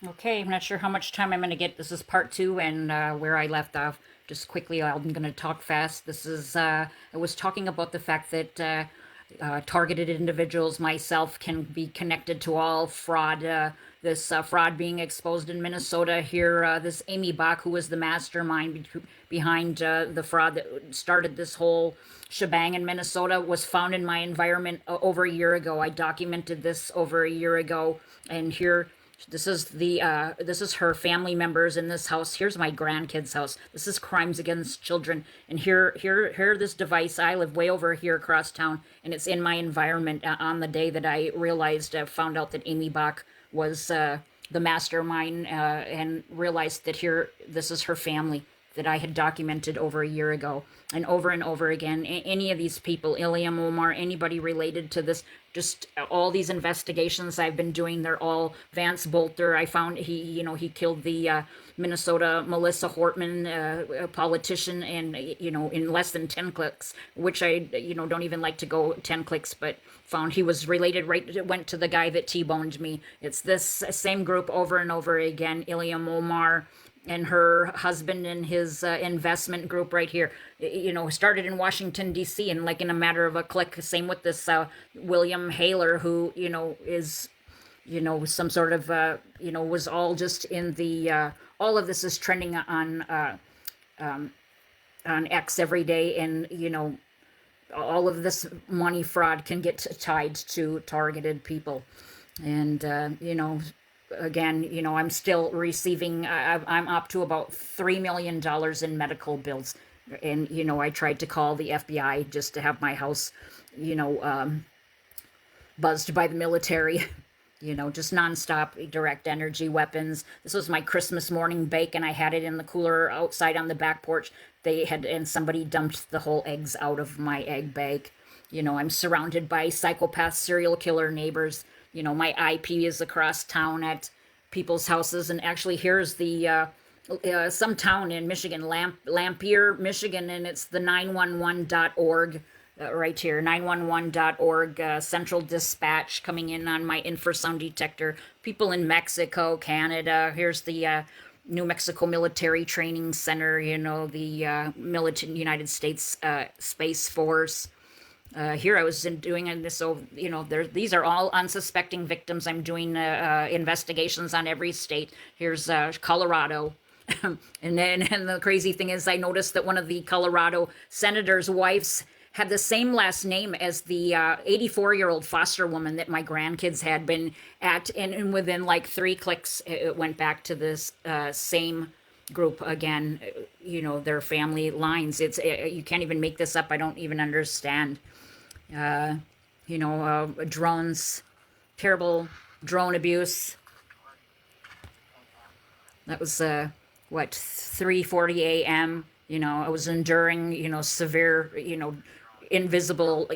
Okay, I'm not sure how much time I'm going to get. This is part two, and where I left off. Just quickly, I'm going to talk fast. This is, I was talking about the fact that targeted individuals, myself, can be connected to all fraud. This fraud being exposed in Minnesota here. This Amy Bach, who was the mastermind behind the fraud that started this whole shebang in Minnesota, was found in my environment over a year ago. I documented this over a year ago, and here. This is her family members in this house. Here's my grandkids' house. This is crimes against children. And here, this device. I live way over here across town, and it's in my environment on the day that I realized, found out that Amy Bach was the mastermind, and realized that this is her family that I had documented over a year ago, and over again. Any of these people, Ilham Omar, anybody related to this, just all these investigations I've been doing, they're all Vance Bolter. I found he killed the Minnesota Melissa Hortman, a politician, and in less than 10 clicks, which I don't even like to go 10 clicks, but found he was related, went to the guy that T-boned me. It's this same group over and over again. Ilham Omar and her husband and his investment group right here, started in Washington, D.C., and like in a matter of a click. Same with this William Haler, who, is, some sort of, was all just in the, all of this is trending on X every day. And, all of this money fraud can get tied to targeted people. And, again, I'm still receiving, I'm up to about $3 million in medical bills. And, I tried to call the FBI just to have my house, buzzed by the military, just nonstop direct energy weapons. This was my Christmas morning bake, and I had it in the cooler outside on the back porch. And somebody dumped the whole eggs out of my egg bake. I'm surrounded by psychopath serial killer neighbors. My IP is across town at people's houses. And actually, here's the some town in Michigan, Lampere, Michigan, and it's the 911.org right here, 911.org, central dispatch coming in on my infrasound detector. People in Mexico, Canada. Here's the New Mexico Military Training Center, the United States Space Force. Here I was doing this, so, these are all unsuspecting victims. I'm doing investigations on every state. Here's Colorado. And the crazy thing is, I noticed that one of the Colorado senator's wives had the same last name as the 84-year-old foster woman that my grandkids had been at. And within like 3 clicks, it went back to this same group again, their family lines. It's you can't even make this up. I don't even understand. Drones, terrible drone abuse. That was 3:40 a.m. I was enduring severe invisible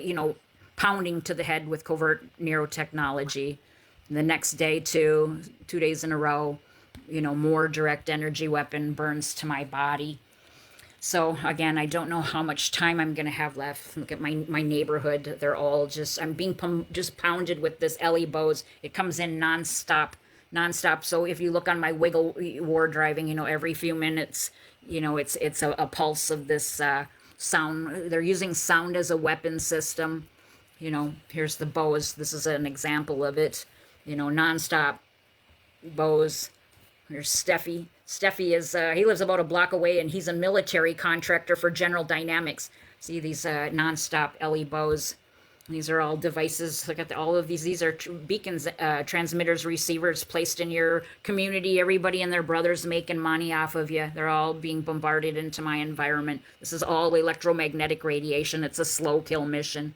pounding to the head with covert neurotechnology. And the next day, 2 days in a row, more direct energy weapon burns to my body. So again, I don't know how much time I'm going to have left. Look at my neighborhood. They're all I'm being just pounded with this Ellie Bose. It comes in nonstop. So if you look on my Wiggle war driving, every few minutes, it's a pulse of this sound. They're using sound as a weapon system. Here's the Bose. This is an example of it. Nonstop Bose. There's Steffi. Steffi is, he lives about a block away, and he's a military contractor for General Dynamics. See these nonstop Ellie Bose. These are all devices. Look at all of these. These are beacons, transmitters, receivers placed in your community. Everybody and their brothers making money off of you. They're all being bombarded into my environment. This is all electromagnetic radiation. It's a slow kill mission.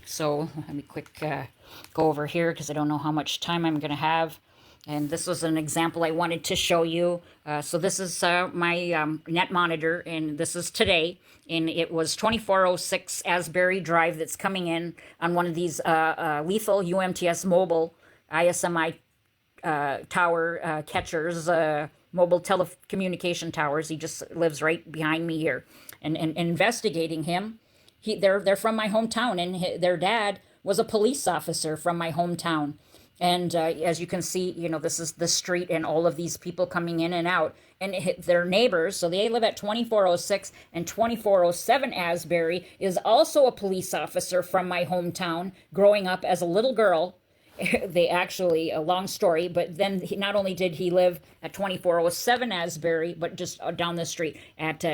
So let me quick go over here because I don't know how much time I'm going to have. And this was an example I wanted to show you. So this is my net monitor, and this is today. And it was 2406 Asbury Drive that's coming in on one of these lethal UMTS mobile ISMI tower catchers, mobile telecommunication towers. He just lives right behind me here. And investigating him, they're from my hometown, and their dad was a police officer from my hometown. And as you can see, this is the street and all of these people coming in and out. And their neighbors, so they live at 2406 and 2407 Asbury, is also a police officer from my hometown growing up as a little girl. They actually, a long story, but then not only did he live at 2407 Asbury, but just down the street at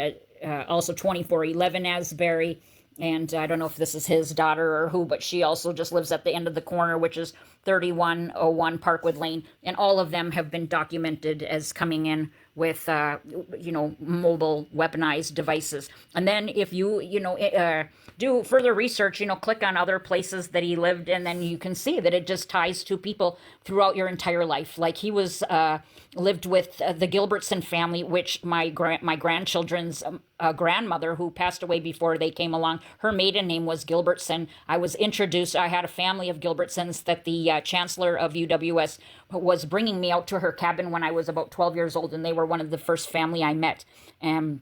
also 2411 Asbury. And I don't know if this is his daughter or who, but she also just lives at the end of the corner, which is 3101 Parkwood Lane. And all of them have been documented as coming in with, mobile weaponized devices. And then if you, do further research, click on other places that he lived, and then you can see that it just ties to people throughout your entire life. Like he was lived with the Gilbertson family, which my grandchildren's grandmother, who passed away before they came along, her maiden name was Gilbertson. I was introduced, I had a family of Gilbertsons that the chancellor of UWS was bringing me out to her cabin when I was about 12 years old, and they were one of the first family I met. And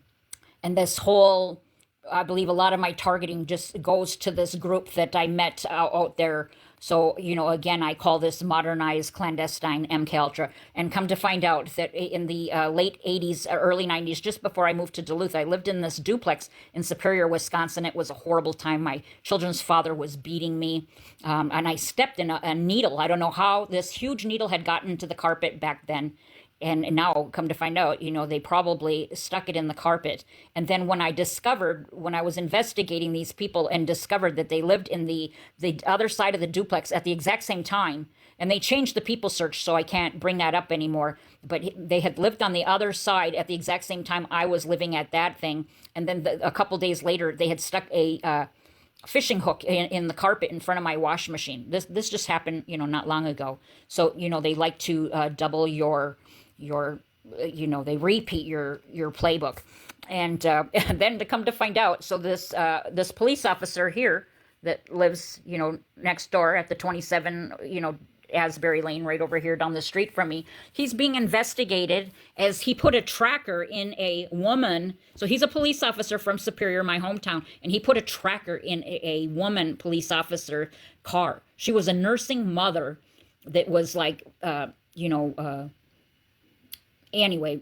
this whole, I believe a lot of my targeting just goes to this group that I met out there. So, again, I call this modernized clandestine MKUltra. And come to find out that in the late 80s, early 90s, just before I moved to Duluth, I lived in this duplex in Superior, Wisconsin. It was a horrible time. My children's father was beating me, and I stepped in a needle. I don't know how this huge needle had gotten into the carpet back then. And now, come to find out, they probably stuck it in the carpet. And then when I was investigating these people and discovered that they lived in the other side of the duplex at the exact same time, and they changed the people search, so I can't bring that up anymore. But they had lived on the other side at the exact same time I was living at that thing. And then a couple days later, they had stuck a fishing hook in the carpet in front of my wash machine. This just happened, not long ago. So, they like to double your they repeat your playbook. And then to come to find out, so this police officer here that lives, next door at the 27, Asbury Lane, right over here down the street from me, he's being investigated as he put a tracker in a woman. So he's a police officer from Superior, my hometown, and he put a tracker in a woman police officer car. She was a nursing mother that was like, anyway,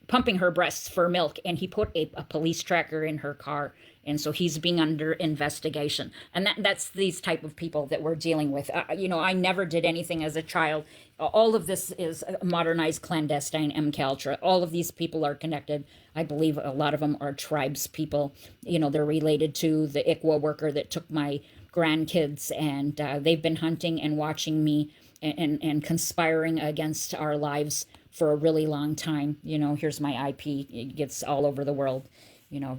pumping her breasts for milk, and he put a police tracker in her car. And so he's being under investigation. And that's these type of people that we're dealing with. I never did anything as a child. All of this is modernized clandestine MKUltra. All of these people are connected. I believe a lot of them are tribes people. They're related to the ICWA worker that took my grandkids, and they've been hunting and watching me and conspiring against our lives for a really long time. Here's my IP. It gets all over the world.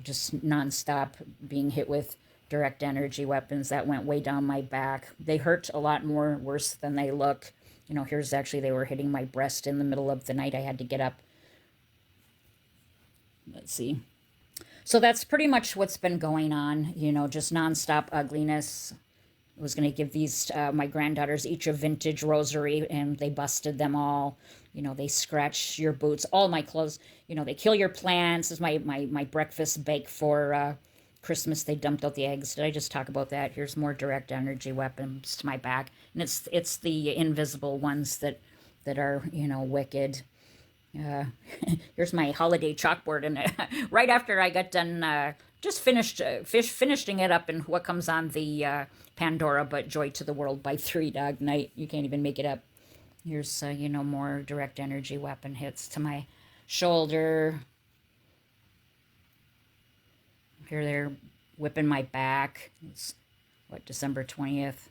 Just nonstop being hit with direct energy weapons that went way down my back. They hurt a lot worse than they look. Here's actually, they were hitting my breast in the middle of the night. I had to get up. Let's see. So that's pretty much what's been going on, just nonstop ugliness. I was going to give these, my granddaughters, each a vintage rosary, and they busted them all. They scratch your boots, all my clothes. They kill your plants. This is my breakfast bake for Christmas. They dumped out the eggs. Did I just talk about that? Here's more direct energy weapons to my back. And it's the invisible ones that are, wicked. Here's my holiday chalkboard. And right after I got done just finishing it up, and what comes on the Pandora but Joy to the World by Three Dog Night. You can't even make it up. Here's, more direct energy weapon hits to my shoulder. Here they're whipping my back. It's, December 20th.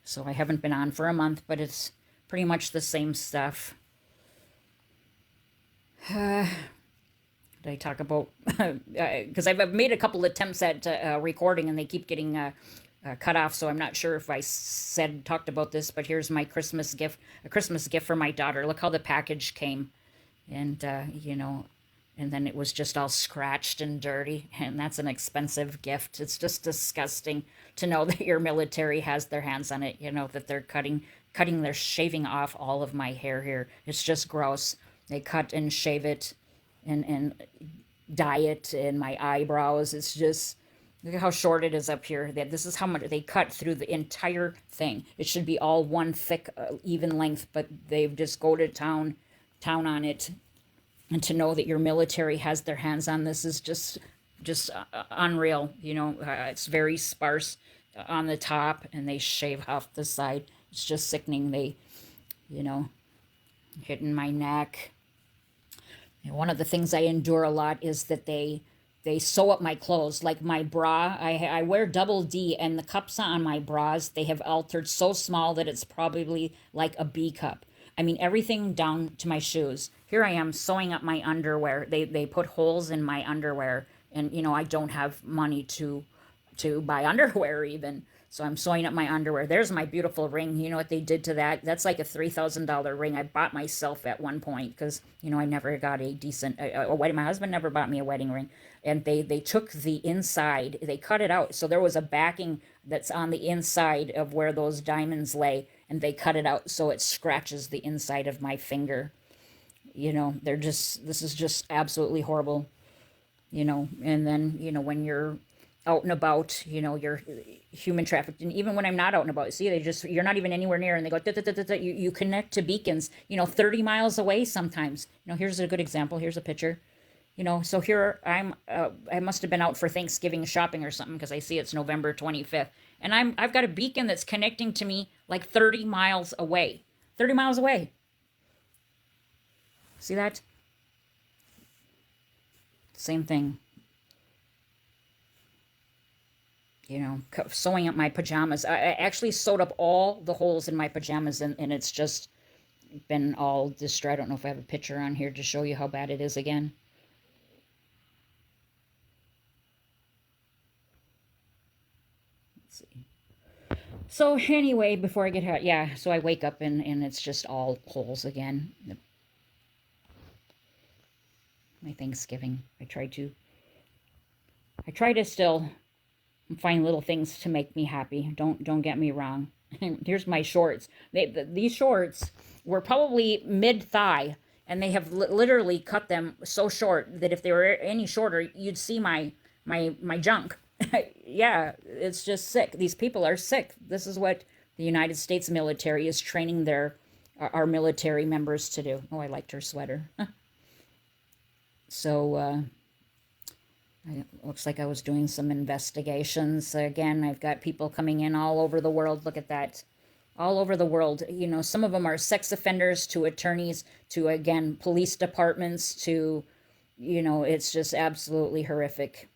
So I haven't been on for a month, but it's pretty much the same stuff. Did I talk about, because I've made a couple attempts at recording, and they keep getting cut off, so I'm not sure if I talked about this, but here's my Christmas gift, a Christmas gift for my daughter. Look how the package came, and and then it was just all scratched and dirty, and that's an expensive gift. It's just disgusting to know that your military has their hands on it, that they're they're shaving off all of my hair here. It's just gross. They cut and shave it and dye it in my eyebrows. It's just, Look at how short it is up here. This is how much they cut through the entire thing. It should be all one thick, even length, but they've just go to town on it. And to know that your military has their hands on this is just unreal. It's very sparse on the top, and they shave off the side. It's just sickening. They, hitting my neck. And one of the things I endure a lot is that they sew up my clothes, like my bra. I wear double D, and the cups on my bras, they have altered so small that it's probably like a B cup. I mean, everything down to my shoes. Here I am sewing up my underwear. They put holes in my underwear, and I don't have money to buy underwear even. So I'm sewing up my underwear. There's my beautiful ring. You know what they did to that? That's like a $3,000 ring I bought myself at one point because, I never got a decent, a wedding. My husband never bought me a wedding ring. And they took the inside, they cut it out. So there was a backing that's on the inside of where those diamonds lay. And they cut it out so it scratches the inside of my finger. This is just absolutely horrible. And then, when you're out and about, you're human trafficked. And even when I'm not out and about, see, you're not even anywhere near, and they go, da, da, da, da, da. You connect to beacons, 30 miles away sometimes. Here's a good example. Here's a picture. So here I must have been out for Thanksgiving shopping or something because I see it's November 25th. And I've got a beacon that's connecting to me like 30 miles away. 30 miles away. See that? Same thing. Sewing up my pajamas. I actually sewed up all the holes in my pajamas, and it's just been all destroyed. I don't know if I have a picture on here to show you how bad it is again. Let's see. So anyway, before I get out, so I wake up and it's just all holes again. My Thanksgiving. I try to still find little things to make me happy. Don't get me wrong. Here's my shorts. These shorts were probably mid-thigh, and they have literally cut them so short that if they were any shorter, you'd see my junk. Yeah, it's just sick. These people are sick. This is what the United States military is training our military members to do. Oh, I liked her sweater. So, it looks like I was doing some investigations. Again, I've got people coming in all over the world. Look at that. All over the world. Some of them are sex offenders to attorneys to, again, police departments to, it's just absolutely horrific.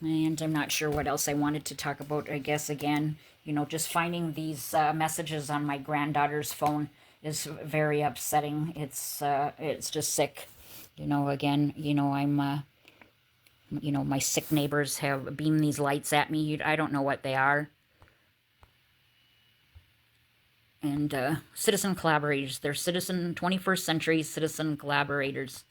And I'm not sure what else I wanted to talk about. I guess, again, just finding these messages on my granddaughter's phone is very upsetting. It's just sick. Again, I'm... my sick neighbors have beamed these lights at me. I don't know what they are. And citizen collaborators. They're 21st century citizen collaborators.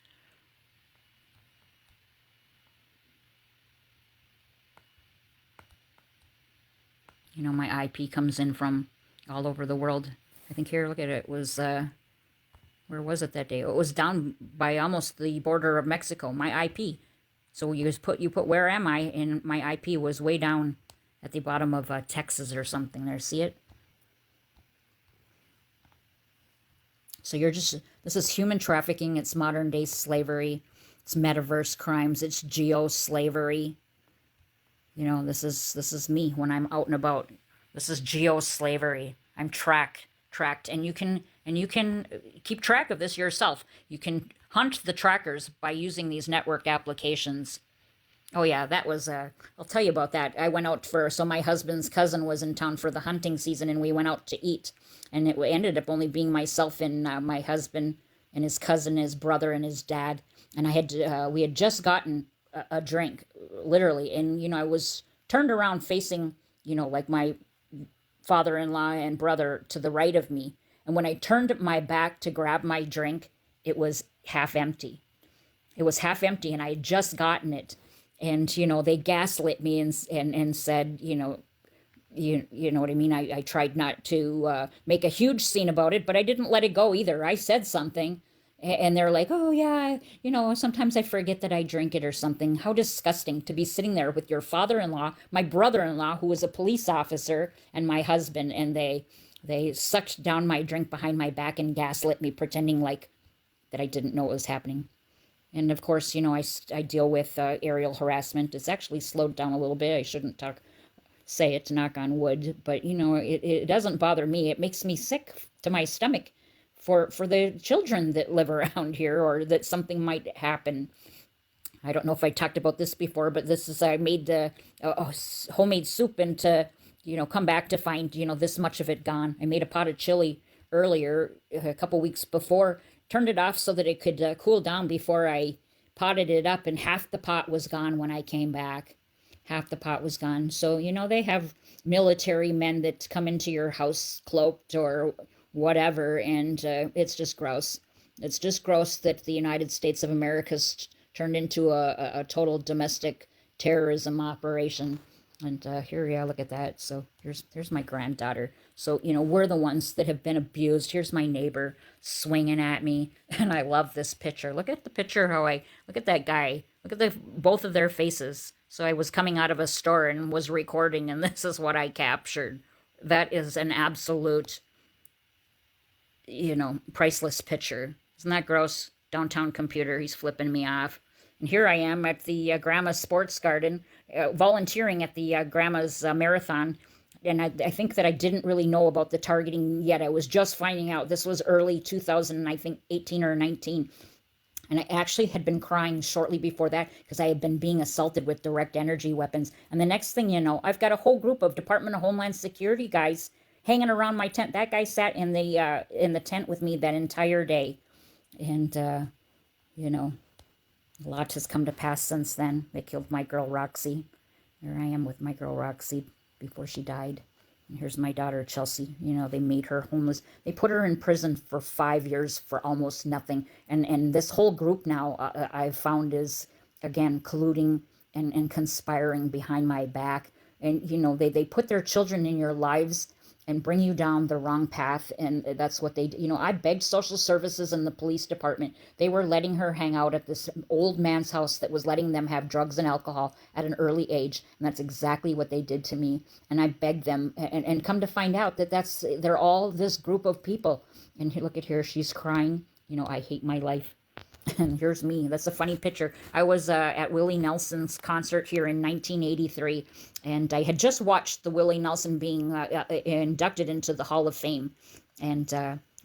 My IP comes in from all over the world. I think here, look at it. It was, where was it that day? It was down by almost the border of Mexico, my IP. So you put where am I, and my IP was way down at the bottom of Texas or something there. See it? So this is human trafficking. It's modern day slavery. It's metaverse crimes. It's geo-slavery. This is me when I'm out and about. This is geo-slavery. I'm tracked, and you can keep track of this yourself. You can hunt the trackers by using these network applications. Oh yeah, that was, I'll tell you about that. I went out so my husband's cousin was in town for the hunting season, and we went out to eat. And it ended up only being myself and my husband and his cousin, his brother, and his dad. And we had just gotten a drink, literally. And, I was turned around facing, like my father-in-law and brother to the right of me. And when I turned my back to grab my drink, it was half empty. It was half empty, and I had just gotten it. And, they gaslit me and said, you know what I mean? I tried not to make a huge scene about it, but I didn't let it go either. I said something, And they're like, oh yeah, sometimes I forget that I drink it or something. How disgusting to be sitting there with your father-in-law, my brother-in-law, who was a police officer, and my husband, and they sucked down my drink behind my back and gaslit me, pretending like that I didn't know what was happening. And of course, I deal with aerial harassment. It's actually slowed down a little bit. I shouldn't say it to knock on wood, but it doesn't bother me. It makes me sick to my stomach for the children that live around here, or that something might happen. I don't know if I talked about this before, but I made homemade soup, and to come back to find this much of it gone. I made a pot of chili earlier, a couple weeks before, turned it off so that it could cool down before I potted it up, and half the pot was gone when I came back. Half the pot was gone. So, they have military men that come into your house cloaked or whatever, and it's just gross. It's just gross that the United States of America's turned into a total domestic terrorism operation. And here, yeah, look at that. So here's my granddaughter. So, we're the ones that have been abused. Here's my neighbor swinging at me. And I love this picture. Look at the picture, look at that guy. Look at both of their faces. So I was coming out of a store and was recording, and this is what I captured. That is an absolute, priceless picture. Isn't that gross? Downtown computer, he's flipping me off. And here I am at the Grandma's Sports Garden, volunteering at the Grandma's Marathon. And I think that I didn't really know about the targeting yet. I was just finding out. This was early 2018 or 19. And I actually had been crying shortly before that because I had been being assaulted with direct energy weapons. And the next thing you know, I've got a whole group of Department of Homeland Security guys hanging around my tent. That guy sat in the tent with me that entire day. And, a lot has come to pass since then. They killed my girl, Roxie. There I am with my girl, Roxie, before she died. And here's my daughter, Chelsea. They made her homeless. They put her in prison for 5 years for almost nothing. And this whole group now, I've found, is, again, colluding and conspiring behind my back. And, they put their children in your lives and bring you down the wrong path. And that's what they do. I begged social services and the police department. They were letting her hang out at this old man's house that was letting them have drugs and alcohol at an early age. And that's exactly what they did to me. And I begged them, and come to find out that they're all this group of people. And look at here, she's crying. I hate my life. And here's me. That's a funny picture. I was at Willie Nelson's concert here in 1983, and I had just watched the Willie Nelson being inducted into the Hall of Fame. And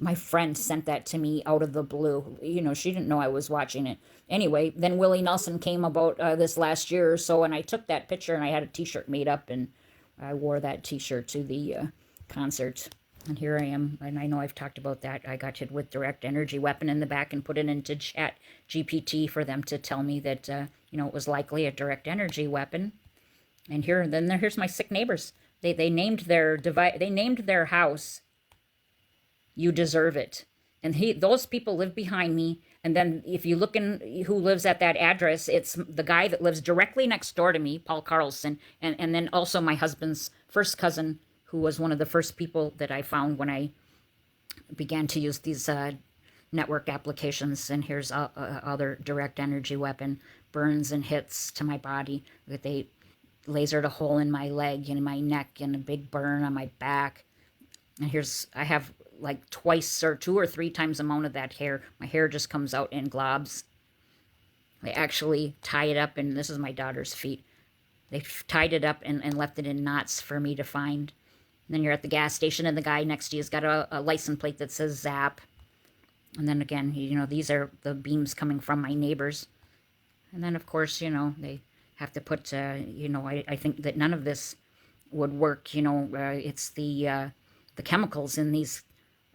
my friend sent that to me out of the blue. She didn't know I was watching it. Anyway, then Willie Nelson came about this last year or so, and I took that picture, and I had a T-shirt made up, and I wore that T-shirt to the concert. And here I am, and I know I've talked about that. I got hit with direct energy weapon in the back and put it into Chat GPT for them to tell me that, it was likely a direct energy weapon. And here's my sick neighbors. They named their house, "You Deserve It." And those people live behind me. And then if you look in who lives at that address, it's the guy that lives directly next door to me, Paul Carlson, and then also my husband's first cousin, who was one of the first people that I found when I began to use these network applications. And here's other direct energy weapon, burns and hits to my body. They lasered a hole in my leg and my neck and a big burn on my back. And I have like twice or 2 or 3 times the amount of that hair. My hair just comes out in globs. They actually tie it up, and this is my daughter's feet. They tied it up and left it in knots for me to find. And then you're at the gas station, and the guy next to you has got a license plate that says Zap. And then again, these are the beams coming from my neighbors. And then, of course, they have to put, I think that none of this would work. It's the chemicals in these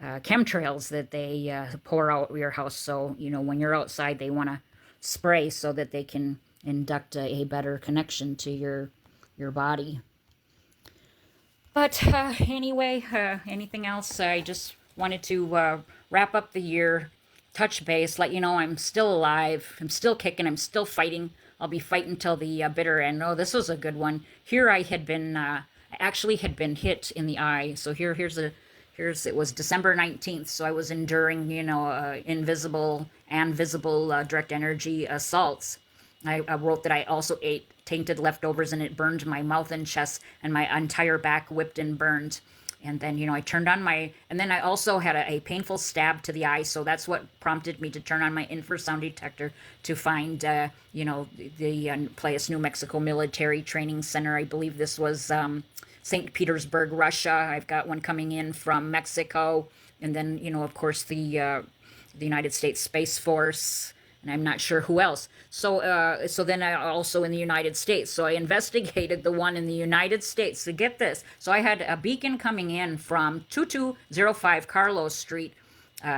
chemtrails that they pour out your house. So, when you're outside, they want to spray so that they can induct a better connection to your body. But anyway, anything else? I just wanted to wrap up the year, touch base, let you know I'm still alive. I'm still kicking. I'm still fighting. I'll be fighting till the bitter end. Oh, this was a good one. Here I had been, actually had been hit in the eye. So here's it was December 19th, so I was enduring, invisible and visible direct energy assaults. I wrote that I also ate tainted leftovers, and it burned my mouth and chest, and my entire back whipped and burned. And then, I turned on and then I also had a painful stab to the eye. So that's what prompted me to turn on my infrasound detector to find, the Playas, New Mexico Military Training Center. I believe this was St. Petersburg, Russia. I've got one coming in from Mexico. And then, of course, the United States Space Force. And I'm not sure who else. So then I also in the United States. So I investigated the one in the United States. So get this. So I had a beacon coming in from 2205 Carlos Street,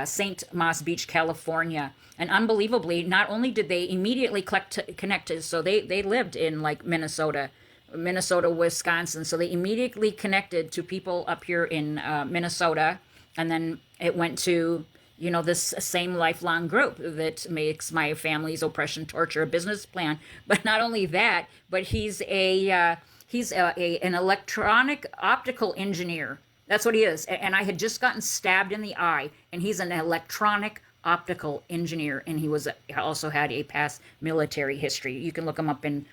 St. Moss Beach, California. And unbelievably, not only did they immediately connect, so they lived in like Minnesota, Wisconsin. So they immediately connected to people up here in Minnesota. And then it went to this same lifelong group that makes my family's oppression, torture a business plan. But not only that, but he's an electronic optical engineer. That's what he is. And I had just gotten stabbed in the eye, and he's an electronic optical engineer, and he also had a past military history. You can look him up in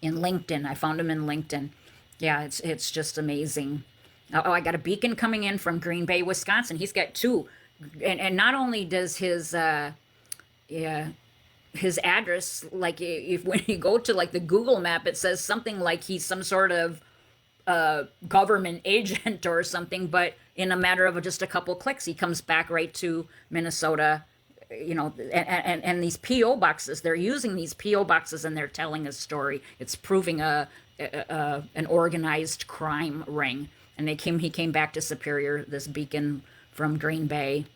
LinkedIn. I found him in LinkedIn. Yeah, it's just amazing. Oh, I got a beacon coming in from Green Bay, Wisconsin. He's got two. And not only does his address, like if when you go to like the Google map, it says something like he's some sort of government agent or something, but in a matter of just a couple clicks, he comes back right to Minnesota, and these P.O. boxes, they're using these P.O. boxes and they're telling a story. It's proving an organized crime ring. And he came back to Superior, this beacon from Green Bay.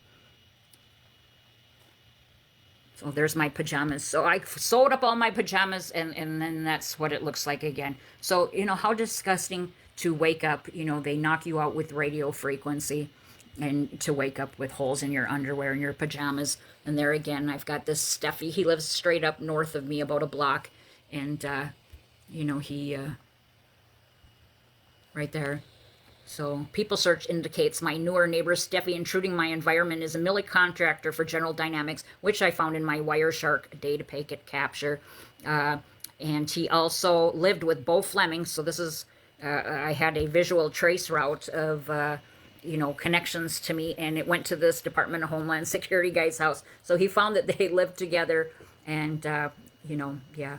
So there's my pajamas. So I sewed up all my pajamas, and then that's what it looks like again. So, how disgusting to wake up. They knock you out with radio frequency, and to wake up with holes in your underwear and your pajamas. And there again, I've got this Steffi. He lives straight up north of me, about a block. And, he, right there. So People Search indicates my newer neighbor Steffi intruding my environment is a milli contractor for General Dynamics, which I found in my Wireshark data packet capture. And he also lived with Bo Fleming. So this is, I had a visual trace route of, connections to me, and it went to this Department of Homeland Security guy's house. So he found that they lived together, and, yeah.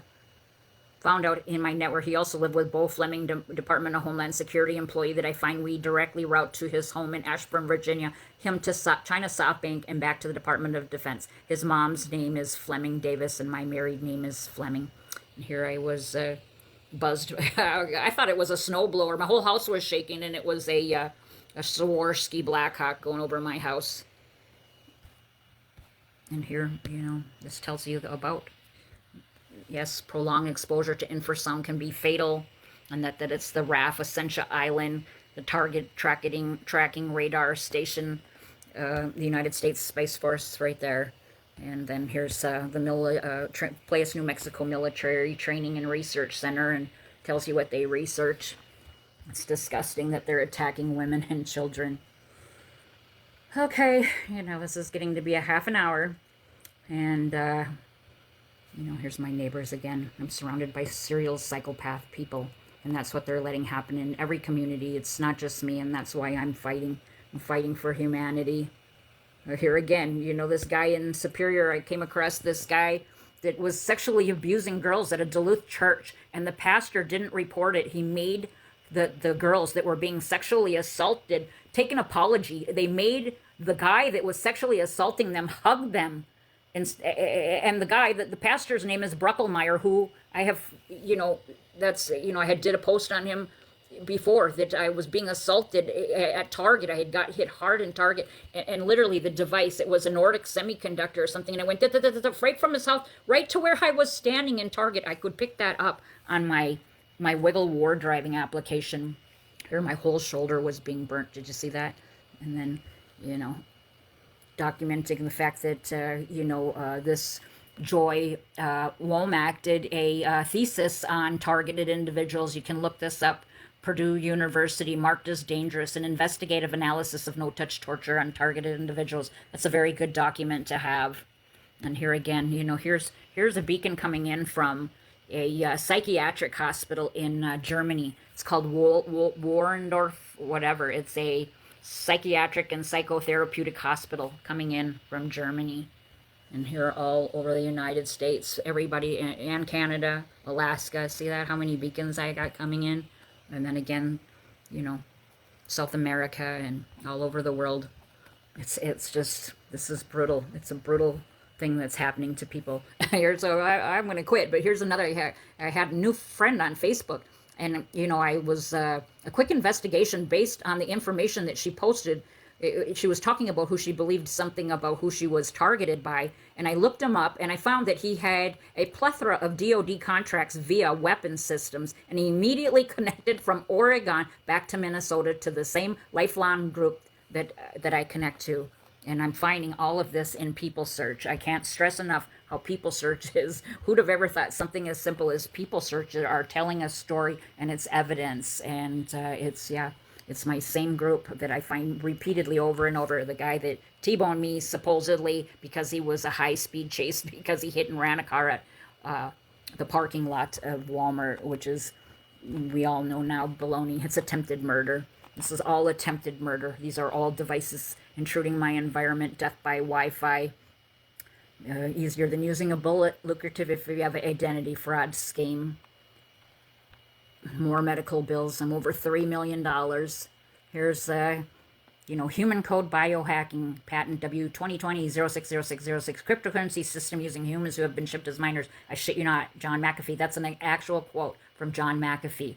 Found out in my network he also lived with Bo Fleming, Department of Homeland Security employee that I find we directly route to his home in Ashburn, Virginia, him to China South Bank and back to the Department of Defense. His mom's name is Fleming Davis, and my married name is Fleming. And here I was buzzed. I thought it was a snowblower. My whole house was shaking, and it was a Swarovski Blackhawk going over my house. And here, this tells you about... Yes, prolonged exposure to infrasound can be fatal, and that it's the RAF Essentia Island, the target tracking radar station, the United States Space Force right there. And then here's the Playas, New Mexico Military Training and Research Center, and tells you what they research. It's disgusting that they're attacking women and children. Okay, this is getting to be a half an hour, and... here's my neighbors again. I'm surrounded by serial psychopath people, and that's what they're letting happen in every community. It's not just me, and that's why I'm fighting. I'm fighting for humanity. Here again, this guy in Superior, I came across this guy that was sexually abusing girls at a Duluth church, and the pastor didn't report it. He made the girls that were being sexually assaulted take an apology. They made the guy that was sexually assaulting them hug them. And the guy, the pastor's name is Bruckelmeyer, who I have, I had did a post on him before that I was being assaulted at Target. I had got hit hard in Target, and literally the device, it was a Nordic semiconductor or something, and I went right from his house right to where I was standing in Target. I could pick that up on my Wiggle War driving application. Here, my whole shoulder was being burnt. Did you see that? And then, documenting the fact that, this Joy Womack did a thesis on targeted individuals. You can look this up Purdue University, marked as dangerous, an investigative analysis of no-touch torture on targeted individuals. That's a very good document to have. And here again, here's a beacon coming in from a psychiatric hospital in Germany. It's called Warendorf, whatever. It's a psychiatric and psychotherapeutic hospital coming in from Germany. And here all over the United States, everybody, and Canada, Alaska. See that? How many beacons I got coming in? And then again, South America and all over the world. It's just, this is brutal. It's a brutal thing that's happening to people here. So I'm going to quit. But here's another. I had a new friend on Facebook, and I was a quick investigation based on the information that she posted. She was talking about who she believed something about who she was targeted by, and I looked him up, and I found that he had a plethora of DoD contracts via weapons systems, and he immediately connected from Oregon back to Minnesota to the same lifelong group that I connect to. And I'm finding all of this in People Search. I can't stress enough how People Search is. Who'd have ever thought something as simple as People Search are telling a story and it's evidence, and it's my same group that I find repeatedly over and over. The guy that T-boned me supposedly because he was a high-speed chase because he hit and ran a car at the parking lot of Walmart, which is, we all know now, baloney. It's attempted murder. This is all attempted murder. These are all devices intruding my environment, death by Wi-Fi. Easier than using a bullet, lucrative if you have an identity fraud scheme. More medical bills. I'm over $3 million. Here's, human code biohacking patent W2020-060606, cryptocurrency system using humans who have been shipped as minors. I shit you not, John McAfee. That's an actual quote from John McAfee.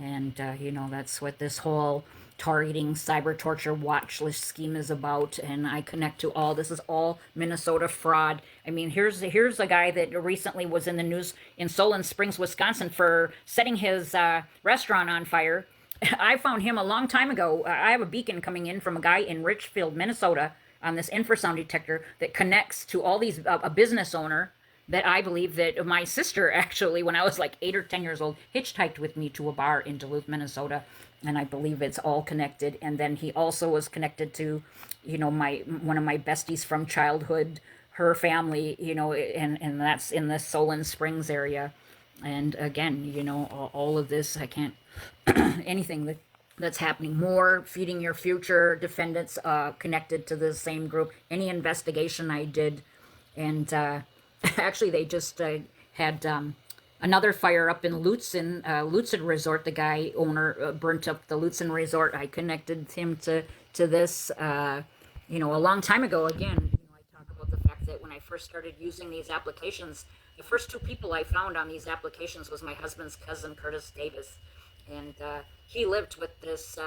And, that's what this whole targeting cyber torture watch list scheme is about. And I connect to all, this is all Minnesota fraud. I mean, here's a guy that recently was in the news in Solon Springs, Wisconsin for setting his restaurant on fire. I found him a long time ago. I have a beacon coming in from a guy in Richfield, Minnesota on this infrasound detector that connects to all these, a business owner that I believe that my sister actually, when I was like 8 or 10 years old, hitchhiked with me to a bar in Duluth, Minnesota. And I believe it's all connected. And then he also was connected to, one of my besties from childhood, her family, and that's in the Solon Springs area. And again, all of this, I can't, anything that's happening, more feeding your future defendants connected to the same group. Any investigation I did, and actually they just had another fire up in Lutsen Resort. The guy owner burnt up the Lutsen Resort. I connected him to this, a long time ago. Again, I talk about the fact that when I first started using these applications, the first 2 people I found on these applications was my husband's cousin, Curtis Davis. And he lived with this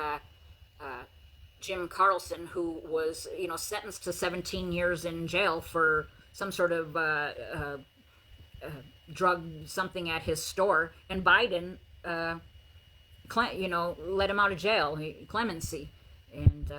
Jim Carlson, who was, sentenced to 17 years in jail for some sort of drug something at his store. And Biden, let him out of jail, clemency. And,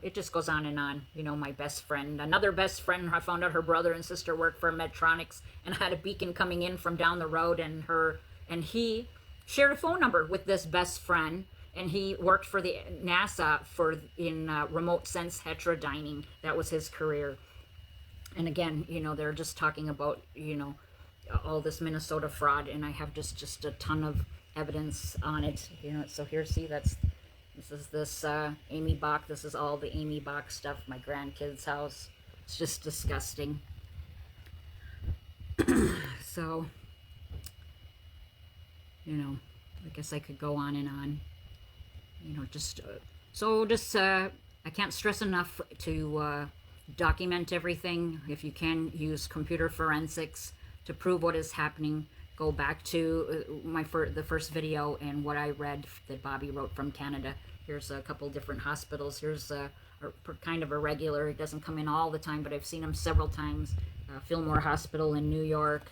it just goes on and on. My best friend, another best friend, I found out her brother and sister worked for Medtronics, and I had a beacon coming in from down the road, and he shared a phone number with this best friend, and he worked for the NASA in remote sense heterodyning. That was his career. And again, they're just talking about, all this Minnesota fraud, and I have just a ton of evidence on it. So here, see, this is Amy Bach. This is all the Amy Bach stuff, my grandkids' house. It's just disgusting. So, I guess I could go on and on. I can't stress enough to document everything. If you can, use computer forensics to prove what is happening. Go back to the first video and what I read that Bobby wrote from Canada. Here's a couple different hospitals. Here's a kind of a regular. It doesn't come in all the time, but I've seen him several times. Fillmore Hospital in New York.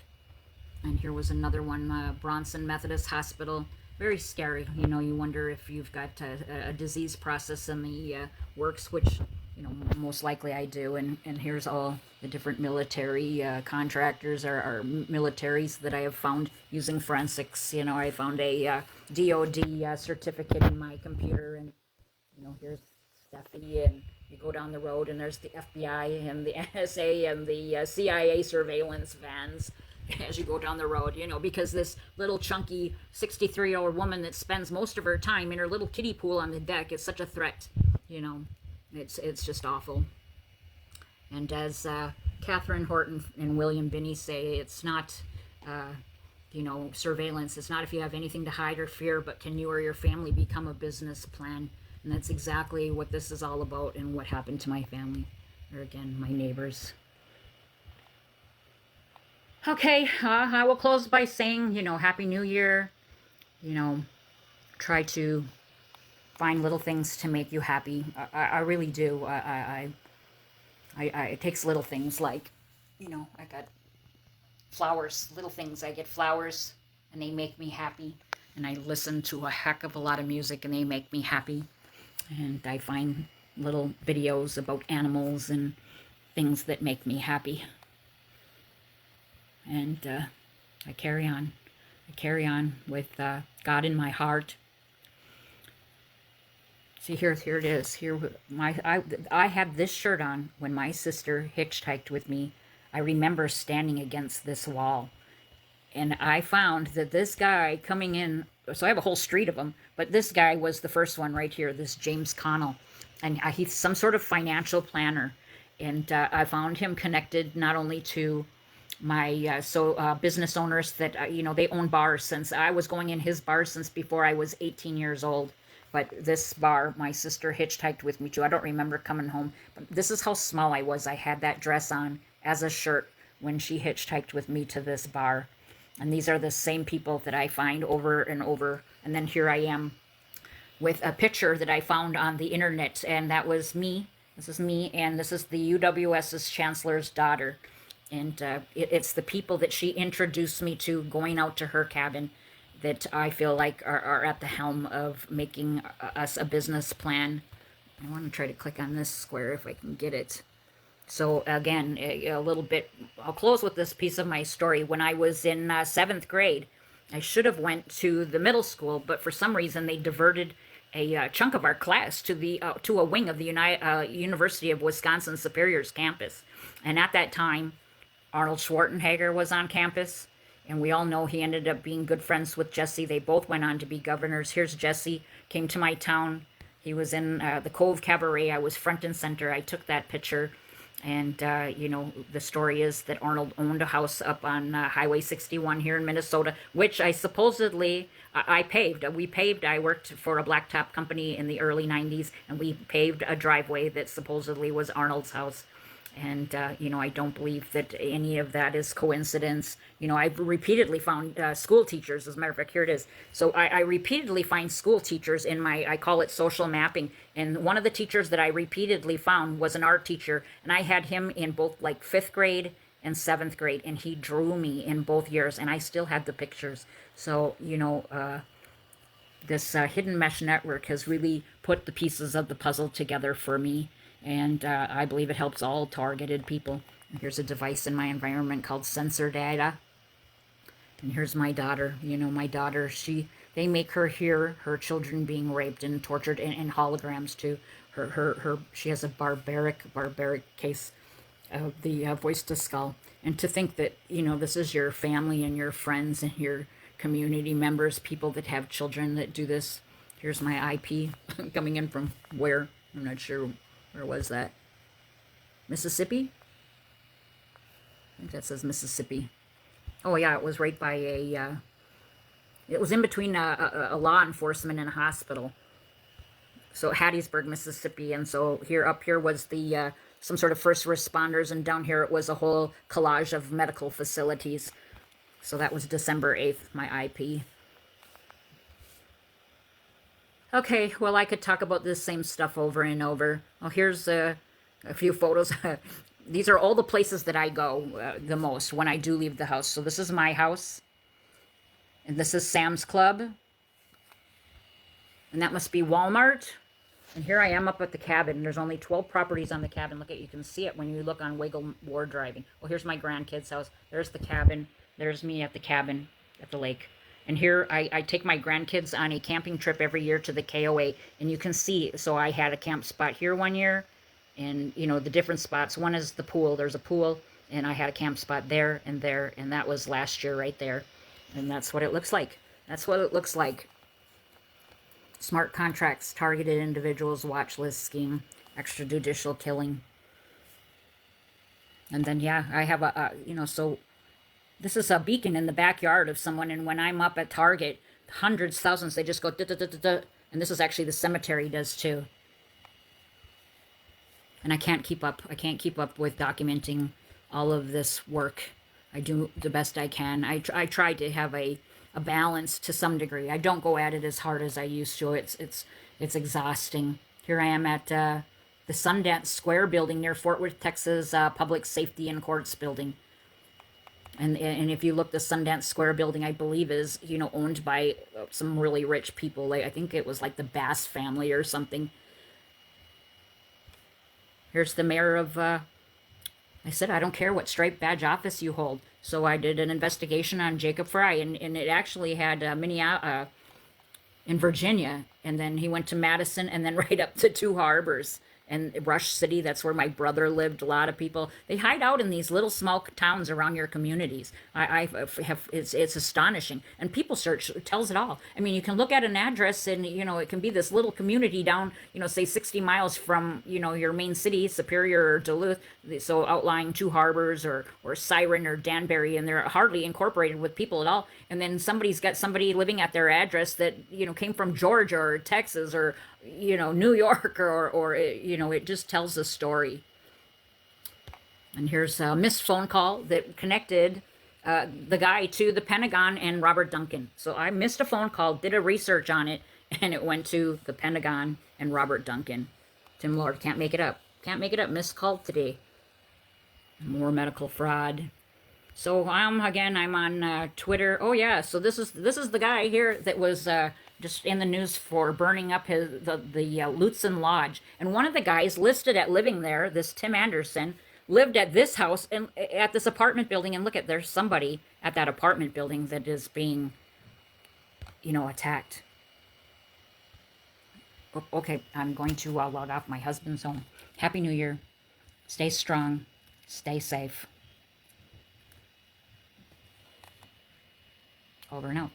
And here was another one, Bronson Methodist Hospital. Very scary. You wonder if you've got a disease process in the works, which, most likely I do. And here's all the different military contractors or militaries that I have found using forensics. I found a DOD certificate in my computer, and here's Steffi, and you go down the road and there's the FBI and the NSA and the CIA surveillance vans as you go down the road, because this little chunky 63-year-old woman that spends most of her time in her little kiddie pool on the deck is such a threat. It's just awful. And as Catherine Horton and William Binney say, it's not surveillance. It's not if you have anything to hide or fear, but can you or your family become a business plan? And that's exactly what this is all about, and what happened to my family, or again, my neighbors. Okay, I will close by saying, Happy New Year. Try to find little things to make you happy. I really do. It takes little things like, I got flowers, little things. I get flowers and they make me happy. And I listen to a heck of a lot of music and they make me happy. And I find little videos about animals and things that make me happy. And I carry on. I carry on with God in my heart. See, here it is. Here, I had this shirt on when my sister hitchhiked with me. I remember standing against this wall, and I found that this guy coming in. So I have a whole street of them, but this guy was the first one right here. This James Connell, and he's some sort of financial planner, and I found him connected not only to my business owners that they own bars, since I was going in his bar since before I was 18 years old. But this bar, my sister hitchhiked with me to. I don't remember coming home. But this is how small I was. I had that dress on as a shirt when she hitchhiked with me to this bar. And these are the same people that I find over and over. And then here I am with a picture that I found on the internet. And that was me. This is me. And this is the UWS's chancellor's daughter. And it's the people that she introduced me to going out to her cabin that I feel like are at the helm of making us a business plan. I want to try to click on this square if I can get it. So again, a little bit, I'll close with this piece of my story. When I was in 7th grade, I should have went to the middle school, but for some reason they diverted a chunk of our class to a wing of the University of Wisconsin Superior's campus. And at that time, Arnold Schwarzenegger was on campus. And we all know he ended up being good friends with Jesse. They both went on to be governors. Here's Jesse, came to my town. He was in the Cove Cabaret. I was front and center. I took that picture. And, the story is that Arnold owned a house up on Highway 61 here in Minnesota, which I supposedly, I paved. We paved. I worked for a blacktop company in the early 90s, and we paved a driveway that supposedly was Arnold's house. And, I don't believe that any of that is coincidence. I've repeatedly found school teachers. As a matter of fact, here it is. So I repeatedly find school teachers in I call it social mapping. And one of the teachers that I repeatedly found was an art teacher. And I had him in both 5th grade and 7th grade. And he drew me in both years. And I still have the pictures. So, this hidden mesh network has really put the pieces of the puzzle together for me. And I believe it helps all targeted people. Here's a device in my environment called sensor data. And here's my daughter. My daughter, they make her hear her children being raped and tortured in holograms too. She has a barbaric case of the voice to skull. And to think that, this is your family and your friends and your community members, people that have children that do this. Here's my IP coming in from where? I'm not sure. Where was that? Mississippi? I think that says Mississippi. Oh yeah, it was right by it was in between a law enforcement and a hospital. So Hattiesburg, Mississippi. And so up here was the some sort of first responders, and down here it was a whole collage of medical facilities. So that was December 8th, my IP. Okay, well, I could talk about this same stuff over and over. Well, here's a few photos. These are all the places that I go the most when I do leave the house. So this is my house. And this is Sam's Club. And that must be Walmart. And here I am up at the cabin. There's only 12 properties on the cabin. Look, you can see it when you look on Wiggle War Driving. Well, here's my grandkids' house. There's the cabin. There's me at the cabin at the lake. And here I take my grandkids on a camping trip every year to the KOA, and you can see, so I had a camp spot here one year, and you know, the different spots. One is the pool, there's a pool, and I had a camp spot there, and that was last year right there. And that's what it looks like. That's what it looks like. Smart contracts, targeted individuals, watch list scheme, extrajudicial killing. And then, yeah, I have you know, so this is a beacon in the backyard of someone, and when I'm up at Target, hundreds, thousands, they just go da-da-da-da-da. And this is actually the cemetery does too. And I can't keep up. I can't keep up with documenting all of this work. I do the best I can. I try to have a balance to some degree. I don't go at it as hard as I used to. It's exhausting. Here I am at the Sundance Square building near Fort Worth, Texas, Public Safety and Courts building. And if you look, the Sundance Square building, I believe, is, you know, owned by some really rich people. Like, I think it was like the Bass family or something. Here's the mayor of, I said, I don't care what striped badge office you hold. So I did an investigation on Jacob Fry, and it actually had Minneapolis in Virginia, and then he went to Madison, and then right up to Two Harbors. And Rush City, that's where my brother lived. A lot of people, they hide out in these little small towns around your communities. It's astonishing. And People Search tells it all. I mean, you can look at an address and, you know, it can be this little community down, you know, say 60 miles from, you know, your main city, Superior or Duluth. So outlying Two Harbors or Siren or Danbury, and they're hardly incorporated with people at all. And then somebody's got somebody living at their address that, you know, came from Georgia or Texas or, you know, New York or you know, it just tells a story. And here's a missed phone call that connected the guy to the Pentagon and Robert Duncan. So I missed a phone call, did a research on it, and it went to the Pentagon and Robert Duncan. Tim Lord, can't make it up. Can't make it up. Missed call today. More medical fraud. So again, I'm on Twitter. Oh yeah, so this is the guy here that was just in the news for burning up the Lutzen Lodge. And one of the guys listed at living there, this Tim Anderson, lived at this house and at this apartment building. And look at, there's somebody at that apartment building that is being, you know, attacked. Okay, I'm going to log off. My husband's home. Happy New Year. Stay strong. Stay safe. Over and out.